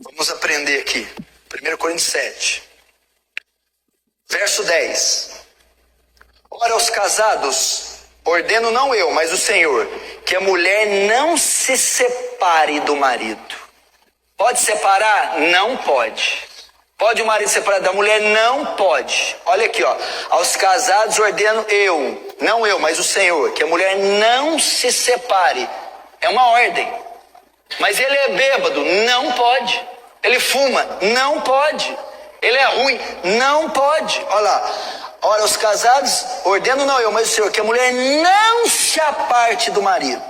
Vamos aprender aqui. 1 Coríntios 7, verso 10. Ora, aos casados, ordeno não eu, mas o Senhor, que a mulher não se separe do marido. Pode separar? Não pode. Pode o marido separar da mulher? Não pode. Olha aqui, ó. Aos casados ordeno eu, não eu, mas o Senhor, que a mulher não se separe. É uma ordem. Mas ele é bêbado? Não pode. Ele fuma? Não pode. Ele é ruim? Não pode. Olha lá. Ora, os casados, ordeno não eu, mas o Senhor, que a mulher não se aparte do marido.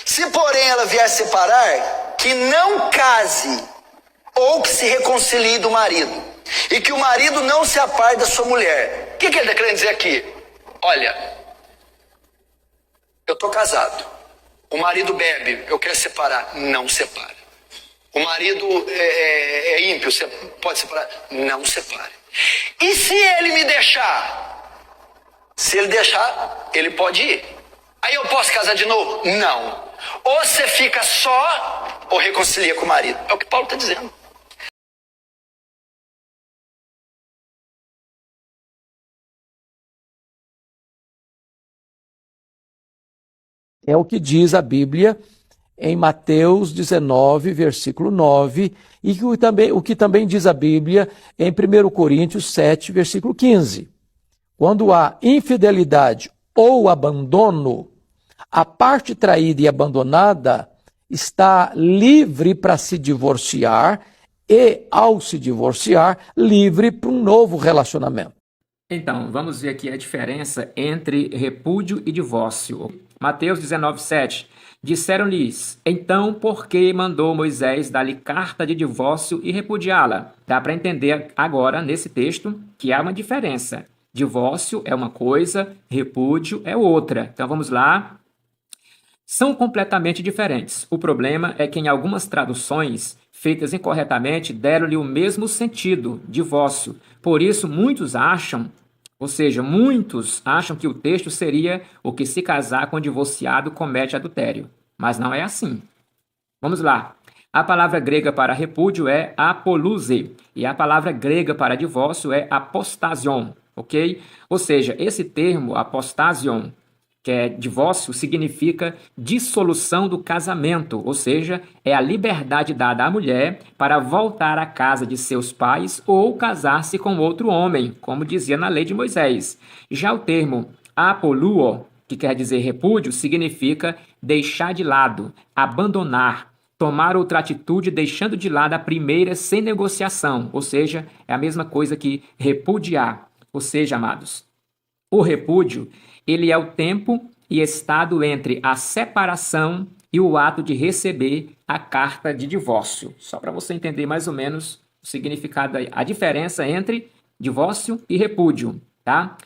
Se, porém, ela vier separar, que não case, ou que se reconcilie do marido, e que o marido não se aparte da sua mulher. O que ele está querendo dizer aqui? Olha, eu estou casado, o marido bebe, eu quero separar, não separa. O marido é ímpio, você pode separar, não separe. E se ele me deixar? Se ele deixar, ele pode ir. Aí eu posso casar de novo? Não. Ou você fica só, ou reconcilia com o marido. É o que Paulo está dizendo. É o que diz a Bíblia em Mateus 19, versículo 9, e o que também diz a Bíblia em 1 Coríntios 7, versículo 15. Quando há infidelidade ou abandono, a parte traída e abandonada está livre para se divorciar e, ao se divorciar, livre para um novo relacionamento. Então, vamos ver aqui a diferença entre repúdio e divórcio. Mateus 19, 7. Disseram-lhes, então, por que mandou Moisés dar-lhe carta de divórcio e repudiá-la? Dá para entender agora, nesse texto, que há uma diferença. Divórcio é uma coisa, repúdio é outra. Então, vamos lá. São completamente diferentes. O problema é que em algumas traduções, feitas incorretamente, deram-lhe o mesmo sentido, divórcio. Por isso, muitos acham que o texto seria o que se casar com divorciado comete adultério. Mas não é assim. Vamos lá. A palavra grega para repúdio é apoluse e a palavra grega para divórcio é apostasion, ok? Ou seja, esse termo apostasion, que é divórcio, significa dissolução do casamento, ou seja, é a liberdade dada à mulher para voltar à casa de seus pais ou casar-se com outro homem, como dizia na lei de Moisés. Já o termo apoluo, que quer dizer repúdio, significa deixar de lado, abandonar, tomar outra atitude deixando de lado a primeira sem negociação, ou seja, é a mesma coisa que repudiar. Ou seja, amados, o repúdio ele é o tempo e estado entre a separação e o ato de receber a carta de divórcio. Só para você entender mais ou menos o significado, a diferença entre divórcio e repúdio, tá?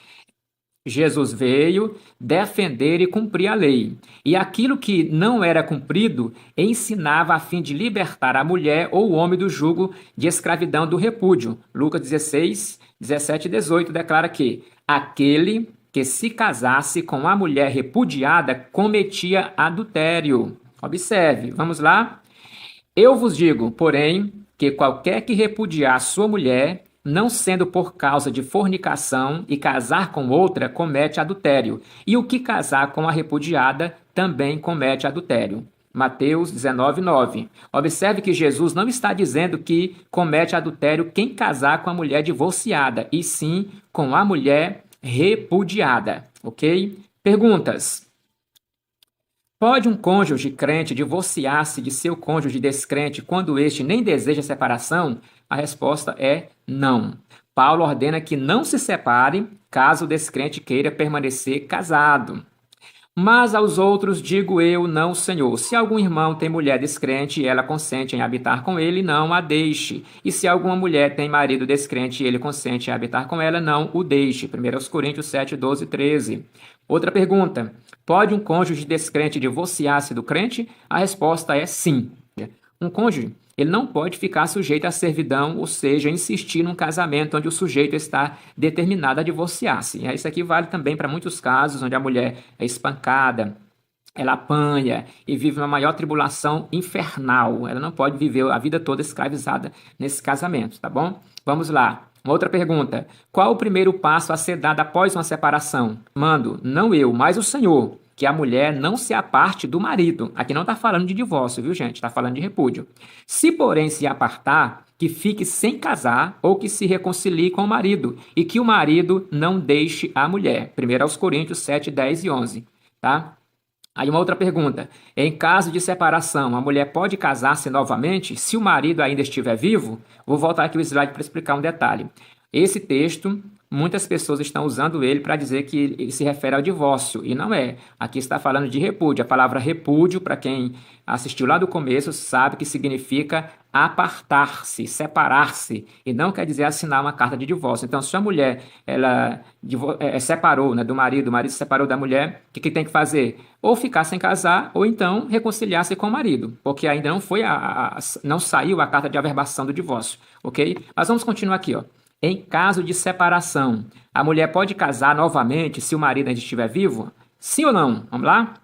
Jesus veio defender e cumprir a lei. E aquilo que não era cumprido, ensinava a fim de libertar a mulher ou o homem do jugo de escravidão do repúdio. Lucas 16, 17 e 18 declara que aquele que se casasse com a mulher repudiada cometia adultério. Observe, vamos lá? Eu vos digo, porém, que qualquer que repudiar sua mulher, não sendo por causa de fornicação, e casar com outra, comete adultério. E o que casar com a repudiada também comete adultério. Mateus 19, 9. Observe que Jesus não está dizendo que comete adultério quem casar com a mulher divorciada, e sim com a mulher repudiada, ok? Perguntas. Pode um cônjuge crente divorciar-se de seu cônjuge descrente quando este nem deseja separação? A resposta é não. Paulo ordena que não se separe caso o descrente queira permanecer casado. Mas aos outros digo eu, não, Senhor. Se algum irmão tem mulher descrente e ela consente em habitar com ele, não a deixe. E se alguma mulher tem marido descrente e ele consente em habitar com ela, não o deixe. 1 Coríntios 7, 12 e 13. Outra pergunta. Pode um cônjuge descrente divorciar-se do crente? A resposta é sim. Um cônjuge, ele não pode ficar sujeito à servidão, ou seja, insistir num casamento onde o sujeito está determinado a divorciar-se. Isso aqui vale também para muitos casos onde a mulher é espancada, ela apanha e vive uma maior tribulação infernal. Ela não pode viver a vida toda escravizada nesse casamento, tá bom? Vamos lá. Uma outra pergunta. Qual o primeiro passo a ser dado após uma separação? Mando, não eu, mas o Senhor, que a mulher não se aparte do marido. Aqui não está falando de divórcio, viu, gente? Está falando de repúdio. Se, porém, se apartar, que fique sem casar ou que se reconcilie com o marido e que o marido não deixe a mulher. 1 Coríntios 7, 10 e 11, tá? Aí uma outra pergunta. Em caso de separação, a mulher pode casar-se novamente se o marido ainda estiver vivo? Vou voltar aqui o slide para explicar um detalhe. Esse texto, muitas pessoas estão usando ele para dizer que ele se refere ao divórcio, e não é. Aqui está falando de repúdio. A palavra repúdio, para quem assistiu lá do começo, sabe que significa apartar-se, separar-se, e não quer dizer assinar uma carta de divórcio. Então, se a mulher separou, né, do marido, o marido se separou da mulher, o que tem que fazer? Ou ficar sem casar, ou então reconciliar-se com o marido, porque ainda não foi não saiu a carta de averbação do divórcio, ok? Mas vamos continuar aqui, ó. Em caso de separação, a mulher pode casar novamente se o marido ainda estiver vivo? Sim ou não? Vamos lá?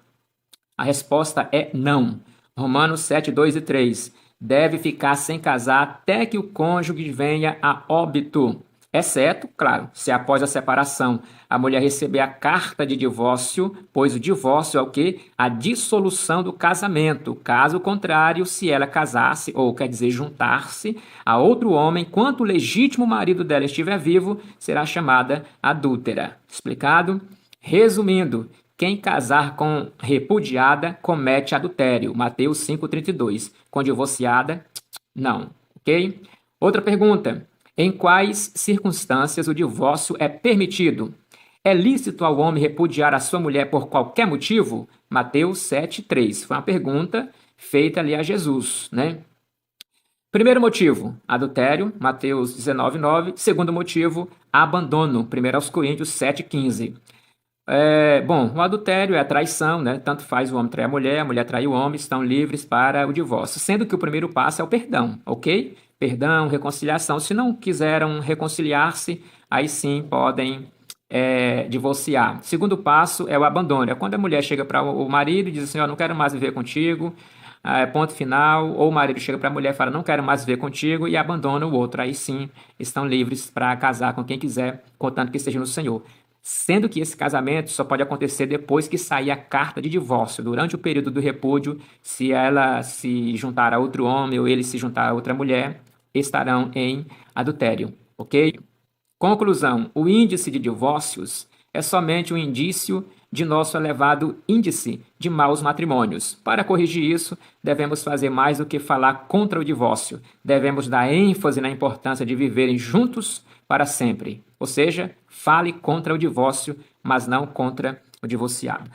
A resposta é não. Romanos 7, 2 e 3. Deve ficar sem casar até que o cônjuge venha a óbito. Exceto, claro, se após a separação a mulher receber a carta de divórcio, pois o divórcio é o quê? A dissolução do casamento. Caso contrário, se ela casasse, ou quer dizer juntar-se a outro homem, enquanto o legítimo marido dela estiver vivo, será chamada adúltera. Explicado? Resumindo, quem casar com repudiada comete adultério. Mateus 5,32. Com divorciada, não. Ok? Outra pergunta. Em quais circunstâncias o divórcio é permitido? É lícito ao homem repudiar a sua mulher por qualquer motivo? Mateus 7,3. Foi uma pergunta feita ali a Jesus, né? Primeiro motivo, adultério, Mateus 19,9. Segundo motivo, abandono, 1 Coríntios 7,15. Bom, o adultério é a traição, né? Tanto faz o homem trair a mulher trair o homem, estão livres para o divórcio. Sendo que o primeiro passo é o perdão, ok? Perdão, reconciliação. Se não quiseram reconciliar-se, aí sim podem divorciar. Segundo passo é o abandono. É quando a mulher chega para o marido e diz assim, ó, não quero mais viver contigo, ponto final. Ou o marido chega para a mulher e fala, não quero mais viver contigo, e abandona o outro. Aí sim estão livres para casar com quem quiser, contanto que esteja no Senhor. Sendo que esse casamento só pode acontecer depois que sair a carta de divórcio. Durante o período do repúdio, se ela se juntar a outro homem ou ele se juntar a outra mulher, estarão em adultério, ok? Conclusão, o índice de divórcios é somente um indício de nosso elevado índice de maus matrimônios. Para corrigir isso, devemos fazer mais do que falar contra o divórcio. Devemos dar ênfase na importância de viverem juntos para sempre. Ou seja, fale contra o divórcio, mas não contra o divorciado.